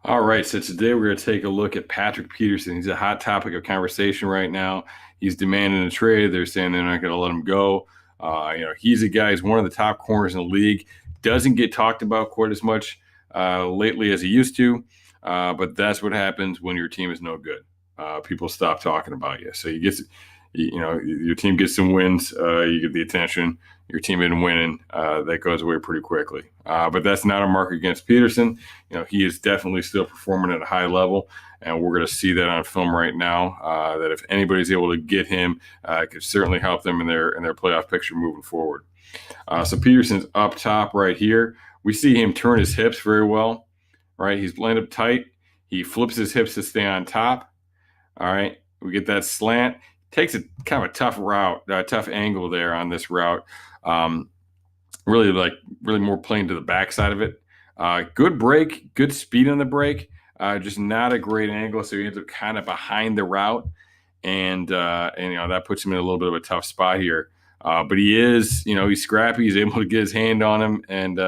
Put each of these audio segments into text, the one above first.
All right, so today we're going to take a look at Patrick Peterson. He's a hot topic of conversation right now. He's demanding a trade. They're saying they're not going to let him go. He's a guy. He's one of the top corners in the league. Doesn't get talked about quite as much lately as he used to, but that's what happens when your team is no good. People stop talking about you. So your team gets some wins. You get the attention. Your team isn't winning. That goes away pretty quickly. But that's not a mark against Peterson. He is definitely still performing at a high level, and we're going to see that on film right now. That if anybody's able to get him, it could certainly help them in their playoff picture moving forward. So Peterson's up top right here. We see him turn his hips very well. Right, he's lined up tight. He flips his hips to stay on top. All right, we get that slant. Takes a kind of a tough route, tough angle there on this route. Really more playing to the backside of it. Good break, good speed on the break, just not a great angle. So he ends up kind of behind the route, and that puts him in a little bit of a tough spot here. But he's scrappy. He's able to get his hand on him and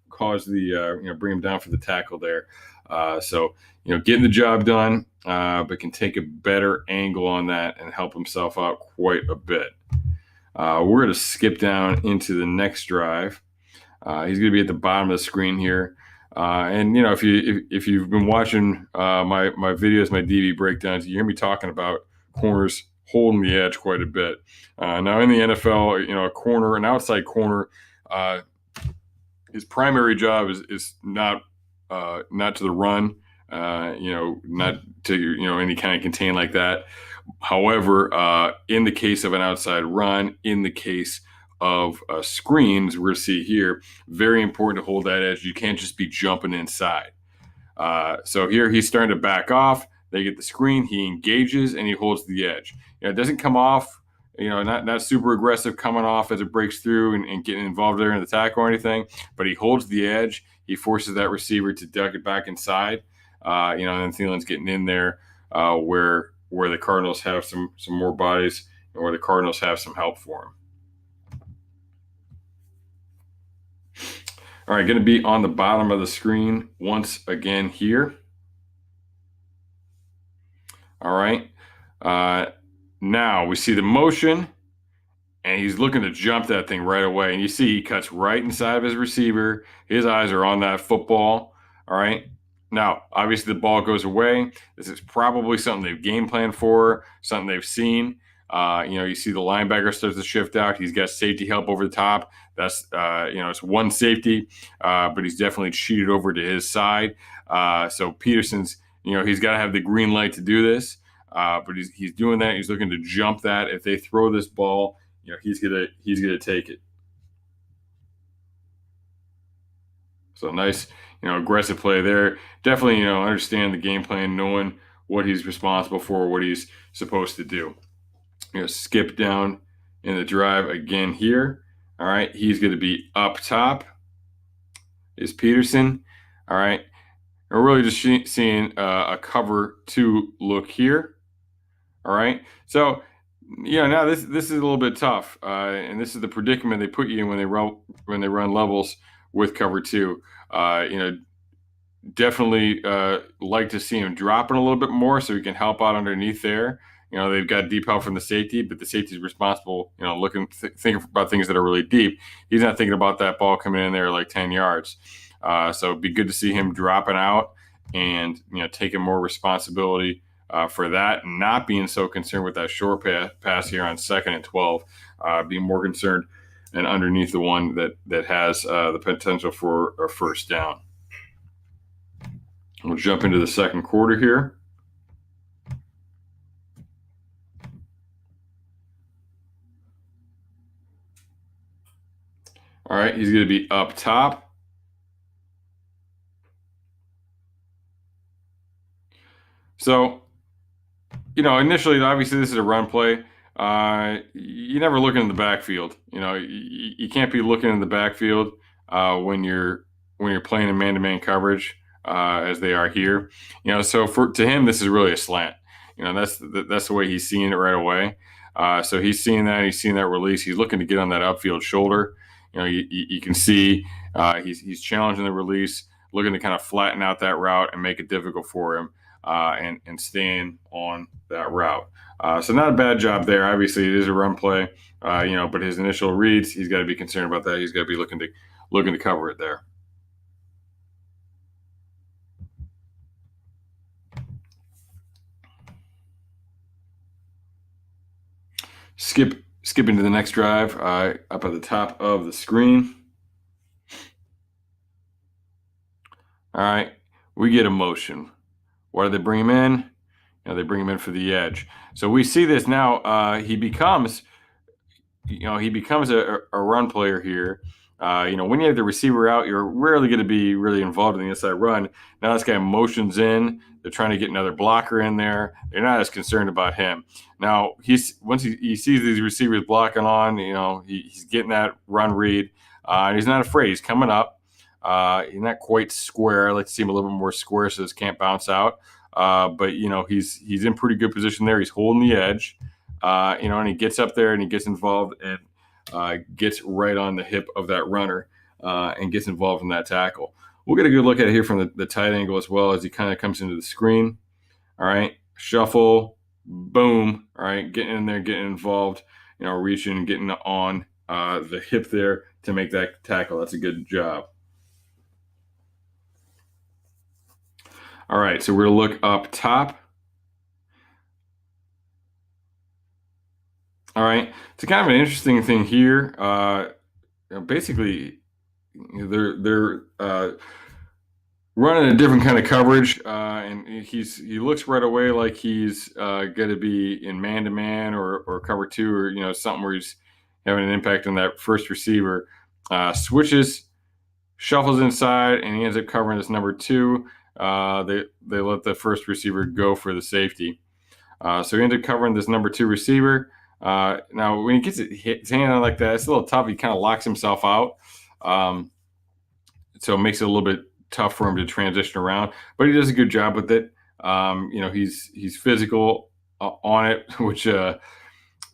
cause bring him down for the tackle there. Getting the job done, but can take a better angle on that and help himself out quite a bit. We're going to skip down into the next drive. He's going to be at the bottom of the screen here. If you've been watching my videos, my DB breakdowns, you hear me talking about corners holding the edge quite a bit. Now in the NFL, an outside corner, his primary job is not to the run, not to any kind of contain like that. However, in the case of an outside run, in the case of screens, we're going to see here, very important to hold that edge. You can't just be jumping inside. So here he's starting to back off. They get the screen. He engages and he holds the edge. It doesn't come off, not super aggressive coming off as it breaks through and getting involved there in the tackle or anything, but he holds the edge. He forces that receiver to duck it back inside. And then Thielen's getting in there where the Cardinals have some more bodies and where the Cardinals have some help for him. All right, going to be on the bottom of the screen once again here. All right. Now we see the motion, and he's looking to jump that thing right away. And you see he cuts right inside of his receiver. His eyes are on that football. All right. Now, obviously, the ball goes away. This is probably something they've game planned for, something they've seen. You see the linebacker starts to shift out. He's got safety help over the top. That's, it's one safety, but he's definitely cheated over to his side. So Peterson's, he's got to have the green light to do this, but he's doing that. He's looking to jump that. If they throw this ball, he's gonna take it. So nice, aggressive play there. Definitely, understand the game plan, knowing what he's responsible for, what he's supposed to do. Skip down in the drive again here. All right, he's going to be up top. Is Peterson. All right, we're really just seeing a cover 2 look here. All right, so now this is a little bit tough, and this is the predicament they put you in when they run levels with cover 2. Definitely like to see him dropping a little bit more so he can help out underneath there. They've got deep help from the safety, but the safety is responsible, thinking about things that are really deep. He's not thinking about that ball coming in there like 10 yards. So it'd be good to see him dropping out and, taking more responsibility for that, and not being so concerned with that short pass here on 2nd and 12, being more concerned and underneath the one that has the potential for a first down. We'll jump into the second quarter here. All right, he's going to be up top. So, initially, obviously, this is a run play. You never look in the backfield. You can't be looking in the backfield when you're playing in man-to-man coverage as they are here. So to him, this is really a slant. That's the way he's seeing it right away. So he's seeing that. He's seeing that release. He's looking to get on that upfield shoulder. You can see he's challenging the release. looking to kind of flatten out that route and make it difficult for him and staying on that route. So not a bad job there. Obviously, it is a run play, but his initial reads, he's got to be concerned about that. He's got to be looking to cover it there. Skipping to the next drive, up at the top of the screen. All right, we get a motion. Why do they bring him in? They bring him in for the edge. So we see this now. He becomes a run player here. When you have the receiver out, you're rarely going to be really involved in the inside run. Now this guy motions in. They're trying to get another blocker in there. They're not as concerned about him. Now once he sees these receivers blocking on, he's getting that run read. And he's not afraid. He's coming up. He's not quite square. I like to see him a little bit more square so this can't bounce out. But he's in pretty good position there. He's holding the edge. And he gets up there and he gets involved and gets right on the hip of that runner and gets involved in that tackle. We'll get a good look at it here from the tight angle as well as he kind of comes into the screen. All right, shuffle, boom. All right, getting in there, getting involved, reaching, getting on the hip there to make that tackle. That's a good job. All right, so we're going to look up top. All right, it's kind of an interesting thing here. Basically, they're running a different kind of coverage, and he looks right away like he's going to be in man-to-man or cover two or something where he's having an impact on that first receiver. Switches, shuffles inside, and he ends up covering this number two. They let the first receiver go for the safety. So he ended up covering this number two receiver. Now, when he gets his hand on like that, it's a little tough. He kind of locks himself out. So it makes it a little bit tough for him to transition around. But he does a good job with it. He's physical on it, which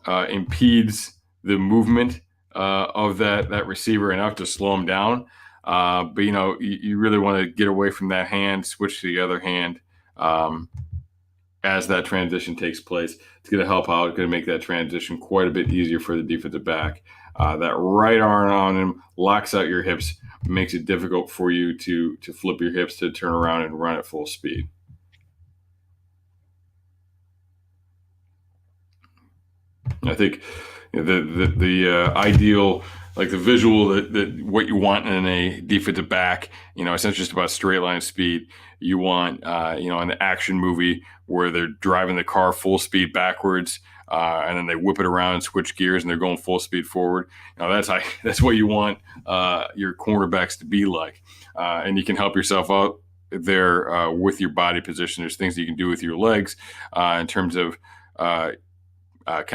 impedes the movement of that receiver enough to slow him down. But you really want to get away from that hand, switch to the other hand as that transition takes place. It's going to help out. It's going to make that transition quite a bit easier for the defensive back. That right arm on him locks out your hips, makes it difficult for you to flip your hips to turn around and run at full speed. I think the ideal, like the visual that what you want in a defensive back, it's not just about straight line speed. You want, in the action movie where they're driving the car full speed backwards, and then they whip it around and switch gears and they're going full speed forward. That's what you want your cornerbacks to be like, and you can help yourself out there with your body position. There's things that you can do with your legs in terms of kind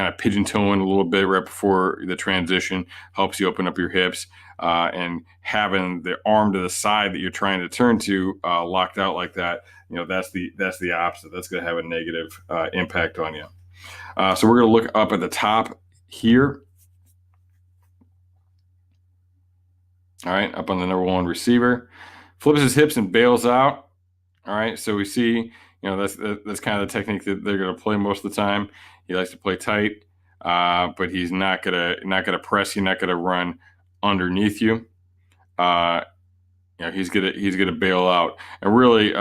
of pigeon toeing a little bit right before the transition helps you open up your hips, and having the arm to the side that you're trying to turn to locked out like that. That's the opposite. That's going to have a negative impact on you. So we're going to look up at the top here. All right, up on the number one receiver, flips his hips and bails out. All right, so we see, that's kind of the technique that they're going to play most of the time. He likes to play tight, but he's not gonna press you, not gonna run underneath you. He's gonna bail out, and really,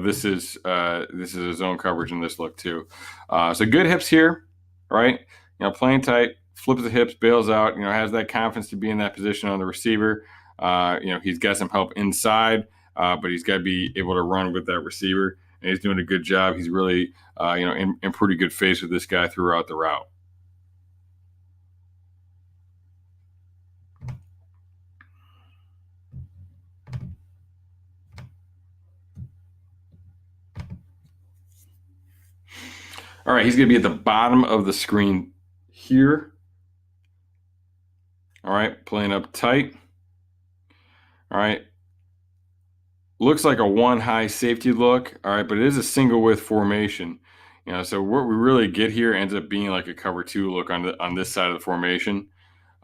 this is his own coverage in this look too. So good hips here, right? Playing tight, flips the hips, bails out. Has that confidence to be in that position on the receiver. He's got some help inside, but he's got to be able to run with that receiver. And he's doing a good job. He's really, in pretty good phase with this guy throughout the route. All right, he's going to be at the bottom of the screen here. All right, playing up tight. All right. Looks like a one high safety look. All right, but it is a single width formation. So what we really get here ends up being like a cover two look on this side of the formation.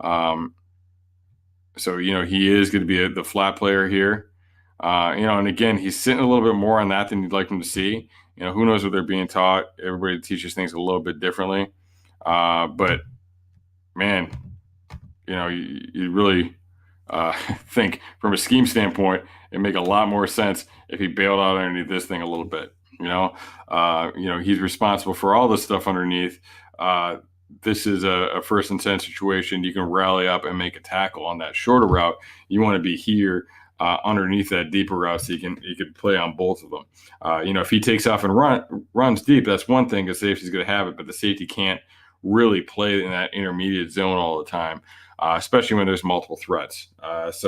So he is going to be the flat player here. And again, he's sitting a little bit more on that than you'd like him to see. Who knows what they're being taught? Everybody teaches things a little bit differently. But man, you really think from a scheme standpoint, it'd make a lot more sense if he bailed out underneath this thing a little bit. He's responsible for all this stuff underneath. This is a first and 10 situation. You can rally up and make a tackle on that shorter route. You want to be here underneath that deeper route so you could play on both of them. If he takes off and runs deep, that's one thing. The safety's going to have it, but the safety can't really play in that intermediate zone all the time, especially when there's multiple threats. That's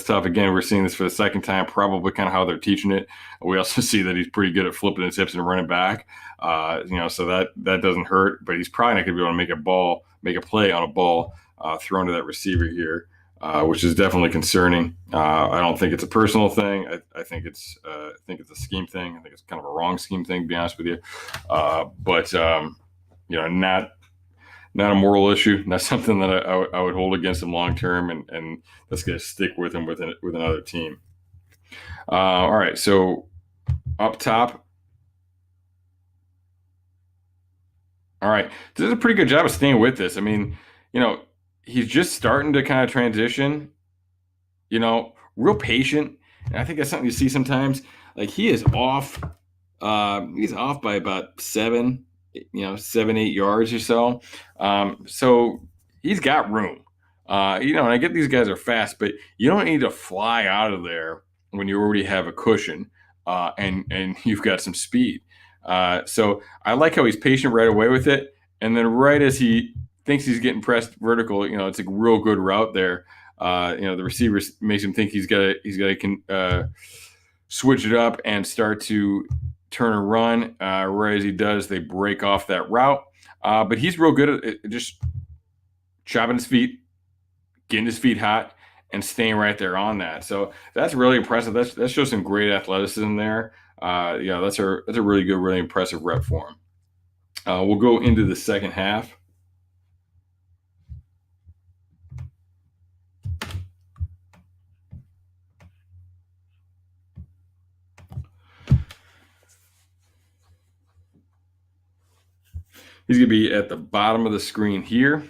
tough. Again, we're seeing this for the second time, probably kind of how they're teaching it. We also see that he's pretty good at flipping his hips and running back. So that doesn't hurt, but he's probably not going to be able to make a play on a ball thrown to that receiver here, which is definitely concerning. I don't think it's a personal thing. I think it's a scheme thing. I think it's kind of a wrong scheme thing, to be honest with you. Not a moral issue, not something that I would hold against him long term, and that's going to stick with him with another team. All right, so up top. All right, this is a pretty good job of staying with this. I mean, he's just starting to kind of transition, real patient. And I think that's something you see sometimes. Like he is off. He's off by about 7, 8 yards or so. So he's got room. And I get these guys are fast, but you don't need to fly out of there when you already have a cushion and you've got some speed. So I like how he's patient right away with it. And then right as he thinks he's getting pressed vertical, it's a real good route there. The receiver makes him think he's got to switch it up and start to turn and run. Right as he does, they break off that route. But he's real good at just chopping his feet, getting his feet hot, and staying right there on that. So that's really impressive. That shows some great athleticism there. That's a really good, really impressive rep for him. We'll go into the second half. He's going to be at the bottom of the screen here.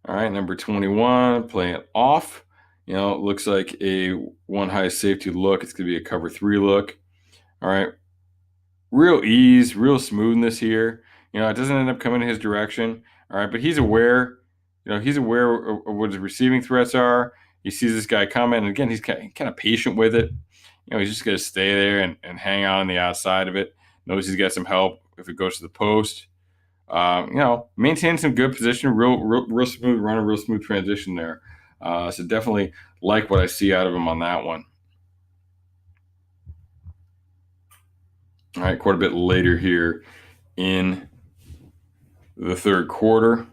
All right, number 21, playing off. It looks like a one high safety look. It's going to be a cover 3 look. All right, real ease, real smoothness here. It doesn't end up coming in his direction. All right, but he's aware. He's aware of what his receiving threats are. He sees this guy coming, and again, he's kind of patient with it. He's just going to stay there and hang out on the outside of it. Knows he's got some help if it goes to the post. Maintain some good position, real smooth runner, real smooth transition there. So definitely like what I see out of him on that one. All right, quite a bit later here in the third quarter.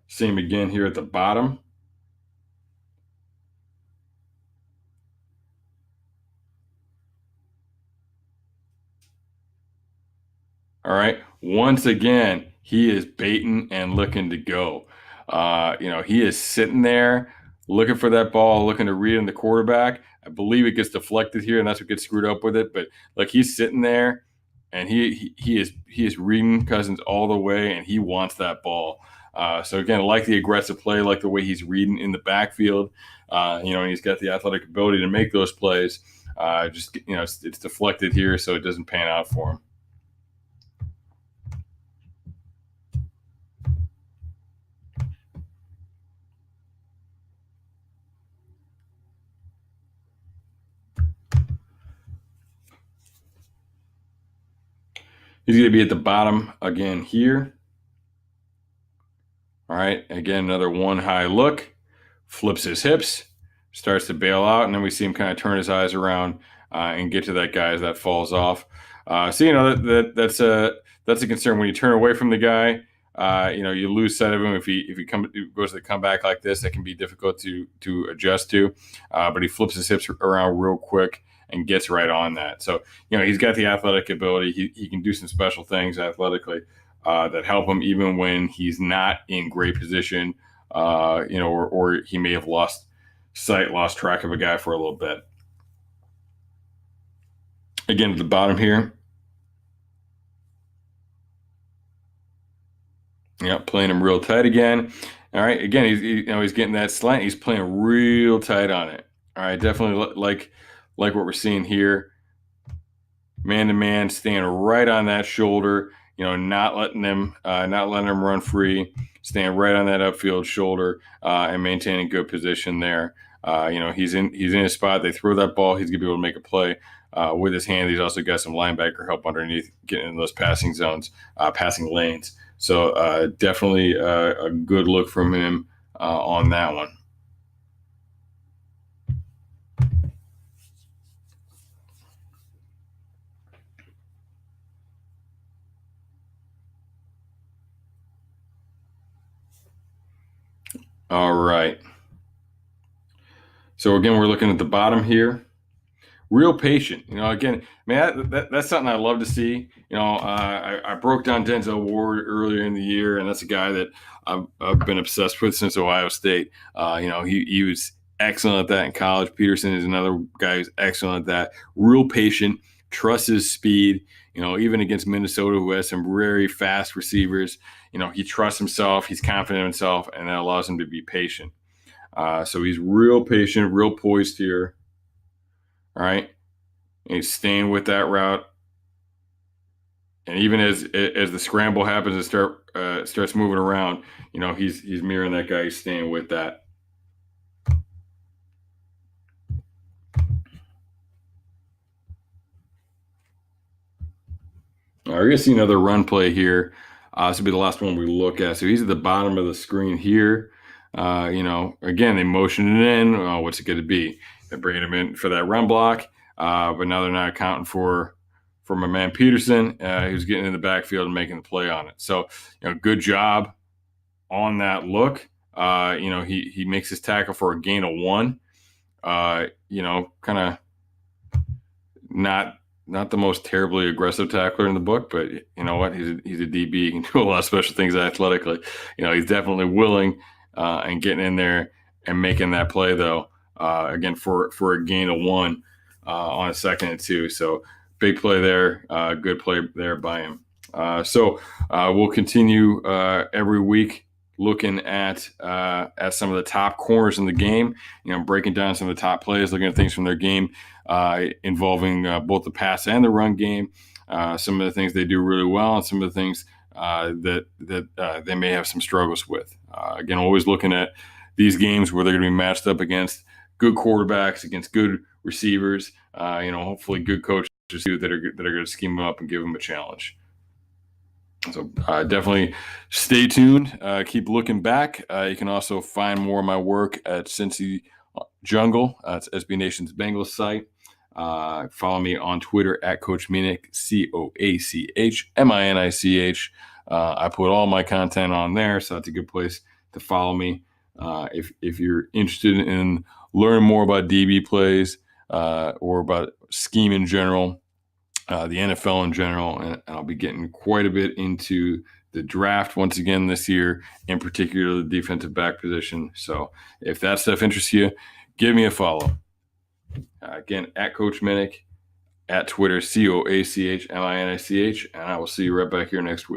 Same again here at the bottom. All right. Once again, he is baiting and looking to go. He is sitting there looking for that ball, looking to read in the quarterback. I believe it gets deflected here, and that's what gets screwed up with it. But he's sitting there, and he is reading Cousins all the way, and he wants that ball. So again, I like the aggressive play, like the way he's reading in the backfield. And he's got the athletic ability to make those plays. It's deflected here, so it doesn't pan out for him. He's going to be at the bottom again here. All right, again, another one high look, flips his hips, starts to bail out, and then we see him kind of turn his eyes around and get to that guy as that falls off. That's a concern when you turn away from the guy. You lose sight of him if he goes to the comeback like this. That can be difficult to adjust to. But he flips his hips around real quick and gets right on that. So he's got the athletic ability. He can do some special things athletically that help him even when he's not in great position. Or he may have lost sight lost track of a guy for a little bit. Again, at the bottom here. Yeah, playing him real tight again. All right, again, he's getting that slant. He's playing real tight on it. All right, definitely like what we're seeing here. Man to man, staying right on that shoulder. Not letting him run free. Staying right on that upfield shoulder and maintaining good position there. He's in his spot. They throw that ball. He's gonna be able to make a play with his hand. He's also got some linebacker help underneath, getting in those passing zones, passing lanes. So definitely a good look from him on that one. All right. So again, we're looking at the bottom here. Real patient. Again, man, that's something I love to see. I broke down Denzel Ward earlier in the year, and that's a guy that I've been obsessed with since Ohio State. He was excellent at that in college. Peterson is another guy who's excellent at that. Real patient, trusts his speed. Even against Minnesota, who has some very fast receivers, he trusts himself. He's confident in himself, and that allows him to be patient. So he's real patient, real poised here. All right. And he's staying with that route. And even as the scramble happens and starts moving around, he's mirroring that guy. He's staying with that. We're going to see another run play here. This will be the last one we look at. So he's at the bottom of the screen here. Again, they motion it in. What's it going to be? They're bringing him in for that run block. But now they're not accounting for my man Peterson, who's getting in the backfield and making the play on it. So, good job on that look. He makes his tackle for a gain of 1. Kind of not the most terribly aggressive tackler in the book, but you know what? He's a DB. He can do a lot of special things athletically. He's definitely willing and getting in there and making that play though. Again, for a gain of 1 on a 2nd and 2. So big play there. Good play there by him. So we'll continue every week looking at some of the top corners in the game, breaking down some of the top plays, looking at things from their game involving both the pass and the run game, some of the things they do really well, and some of the things that they may have some struggles with. Again, always looking at these games where they're going to be matched up against good quarterbacks, against good receivers, hopefully good coaches too that are going to scheme them up and give them a challenge. So definitely stay tuned. Keep looking back. You can also find more of my work at Cincy Jungle. It's SB Nation's Bengals site. Follow me on Twitter at Coach Minich, CoachMinich. I put all my content on there, so that's a good place to follow me. If you're interested in learning more about DB plays or about scheme in general, the NFL in general, and I'll be getting quite a bit into the draft once again this year, in particular the defensive back position. So if that stuff interests you, give me a follow. Again, at Coach Minich, at Twitter, CoachMinich, and I will see you right back here next week.